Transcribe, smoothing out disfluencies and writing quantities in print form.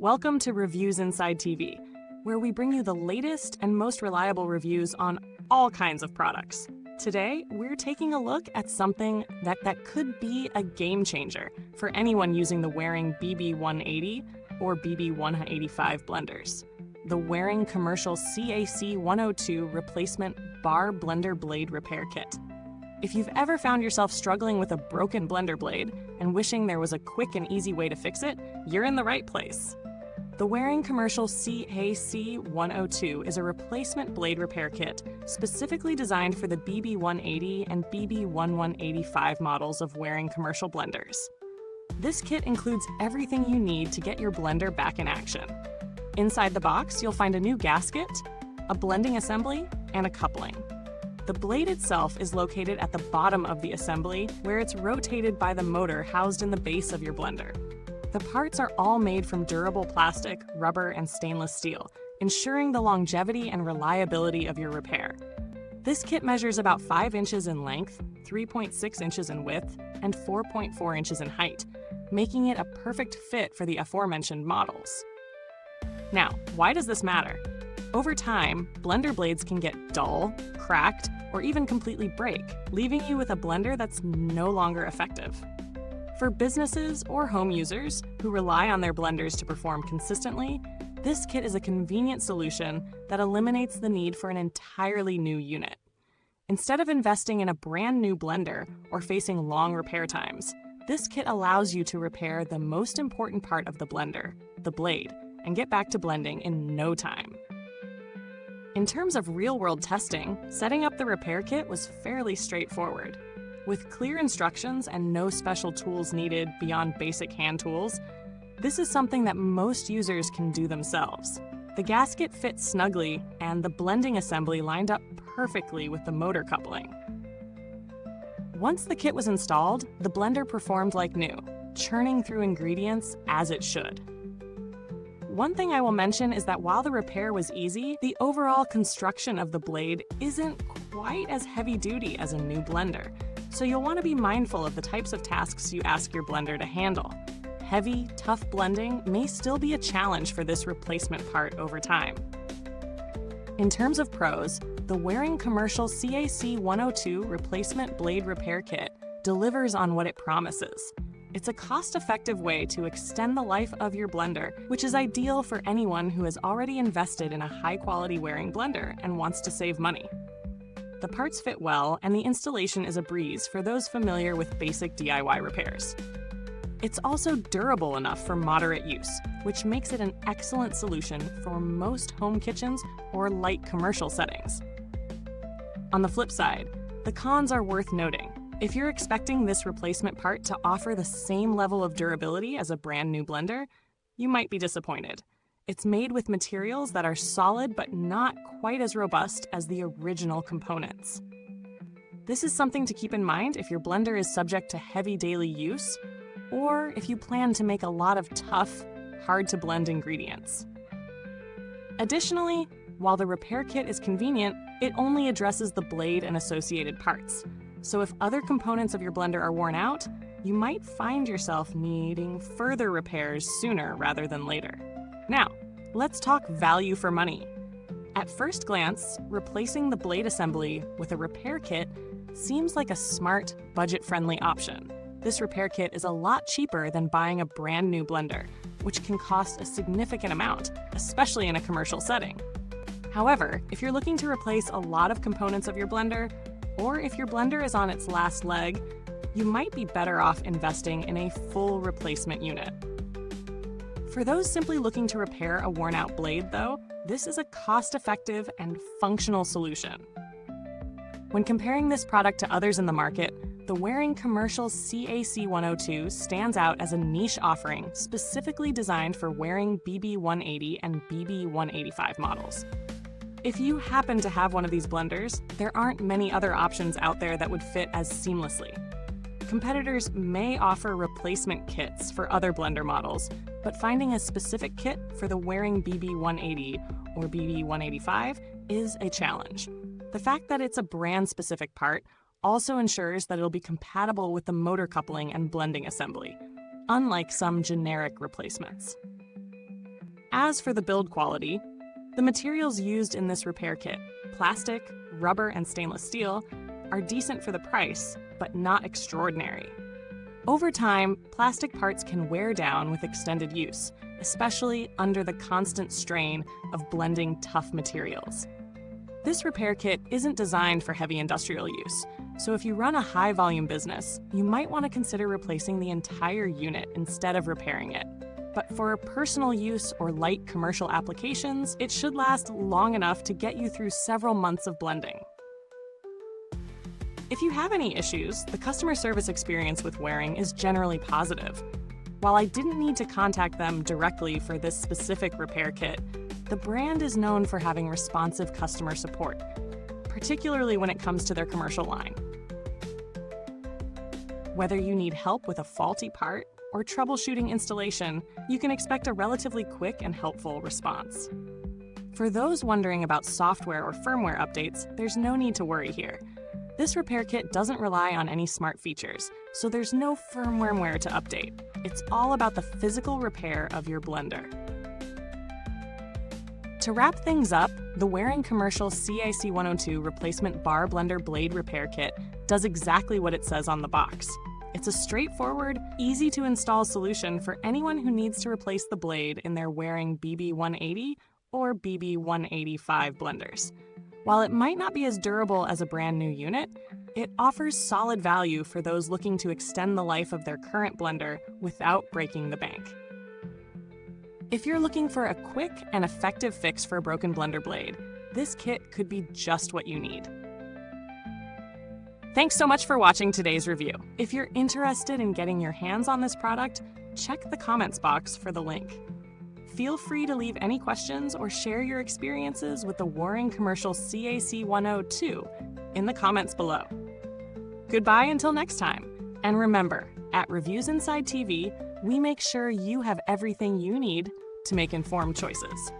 Welcome to Reviewsinside TV, where we bring you the latest and most reliable reviews on all kinds of products. Today, we're taking a look at something that could be a game changer for anyone using the Waring BB180 or BB185 blenders. The Waring Commercial CAC102 Replacement Bar Blender Blade Repair Kit. If you've ever found yourself struggling with a broken blender blade and wishing there was a quick and easy way to fix it, you're in the right place. The Waring Commercial CAC102 is a replacement blade repair kit specifically designed for the BB180 and BB185 models of Waring commercial blenders. This kit includes everything you need to get your blender back in action. Inside the box, you'll find a new gasket, a blending assembly, and a coupling. The blade itself is located at the bottom of the assembly, where it's rotated by the motor housed in the base of your blender. The parts are all made from durable plastic, rubber, and stainless steel, ensuring the longevity and reliability of your repair. This kit measures about 5 inches in length, 3.6 inches in width, and 4.4 inches in height, making it a perfect fit for the aforementioned models. Now, why does this matter? Over time, blender blades can get dull, cracked, or even completely break, leaving you with a blender that's no longer effective. For businesses or home users who rely on their blenders to perform consistently, this kit is a convenient solution that eliminates the need for an entirely new unit. Instead of investing in a brand new blender or facing long repair times, this kit allows you to repair the most important part of the blender, the blade, and get back to blending in no time. In terms of real-world testing, setting up the repair kit was fairly straightforward. With clear instructions and no special tools needed beyond basic hand tools, this is something that most users can do themselves. The gasket fits snugly, and the blending assembly lined up perfectly with the motor coupling. Once the kit was installed, the blender performed like new, churning through ingredients as it should. One thing I will mention is that while the repair was easy, the overall construction of the blade isn't quite as heavy-duty as a new blender. So you'll want to be mindful of the types of tasks you ask your blender to handle. Heavy, tough blending may still be a challenge for this replacement part over time. In terms of pros, the Waring Commercial CAC102 Replacement Blade Repair Kit delivers on what it promises. It's a cost-effective way to extend the life of your blender, which is ideal for anyone who has already invested in a high-quality Waring blender and wants to save money. The parts fit well, and the installation is a breeze for those familiar with basic DIY repairs. It's also durable enough for moderate use, which makes it an excellent solution for most home kitchens or light commercial settings. On the flip side, the cons are worth noting. If you're expecting this replacement part to offer the same level of durability as a brand new blender, you might be disappointed. It's made with materials that are solid but not quite as robust as the original components. This is something to keep in mind if your blender is subject to heavy daily use, or if you plan to make a lot of tough, hard-to-blend ingredients. Additionally, while the repair kit is convenient, it only addresses the blade and associated parts. So if other components of your blender are worn out, you might find yourself needing further repairs sooner rather than later. Now, let's talk value for money. At first glance, replacing the blade assembly with a repair kit seems like a smart, budget-friendly option. This repair kit is a lot cheaper than buying a brand new blender, which can cost a significant amount, especially in a commercial setting. However, if you're looking to replace a lot of components of your blender, or if your blender is on its last leg, you might be better off investing in a full replacement unit. For those simply looking to repair a worn-out blade, though, this is a cost-effective and functional solution. When comparing this product to others in the market, the Waring Commercial CAC102 stands out as a niche offering specifically designed for Waring BB180 and BB185 models. If you happen to have one of these blenders, there aren't many other options out there that would fit as seamlessly. Competitors may offer replacement kits for other blender models, but finding a specific kit for the Waring BB180 or BB185 is a challenge. The fact that it's a brand-specific part also ensures that it'll be compatible with the motor coupling and blending assembly, unlike some generic replacements. As for the build quality, the materials used in this repair kit, plastic, rubber, and stainless steel, are decent for the price, but not extraordinary. Over time, plastic parts can wear down with extended use, especially under the constant strain of blending tough materials. This repair kit isn't designed for heavy industrial use, so if you run a high-volume business, you might want to consider replacing the entire unit instead of repairing it. But for personal use or light commercial applications, it should last long enough to get you through several months of blending. If you have any issues, the customer service experience with Waring is generally positive. While I didn't need to contact them directly for this specific repair kit, the brand is known for having responsive customer support, particularly when it comes to their commercial line. Whether you need help with a faulty part or troubleshooting installation, you can expect a relatively quick and helpful response. For those wondering about software or firmware updates, there's no need to worry here. This repair kit doesn't rely on any smart features, so there's no firmware to update. It's all about the physical repair of your blender. To wrap things up, the Waring Commercial CAC102 Replacement Bar Blender Blade Repair Kit does exactly what it says on the box. It's a straightforward, easy-to-install solution for anyone who needs to replace the blade in their Waring BB180 or BB185 blenders. While it might not be as durable as a brand new unit, it offers solid value for those looking to extend the life of their current blender without breaking the bank. If you're looking for a quick and effective fix for a broken blender blade, this kit could be just what you need. Thanks so much for watching today's review. If you're interested in getting your hands on this product, check the comments box for the link. Feel free to leave any questions or share your experiences with the Waring Commercial CAC102 in the comments below. Goodbye until next time. And remember, at Reviewsinside TV, we make sure you have everything you need to make informed choices.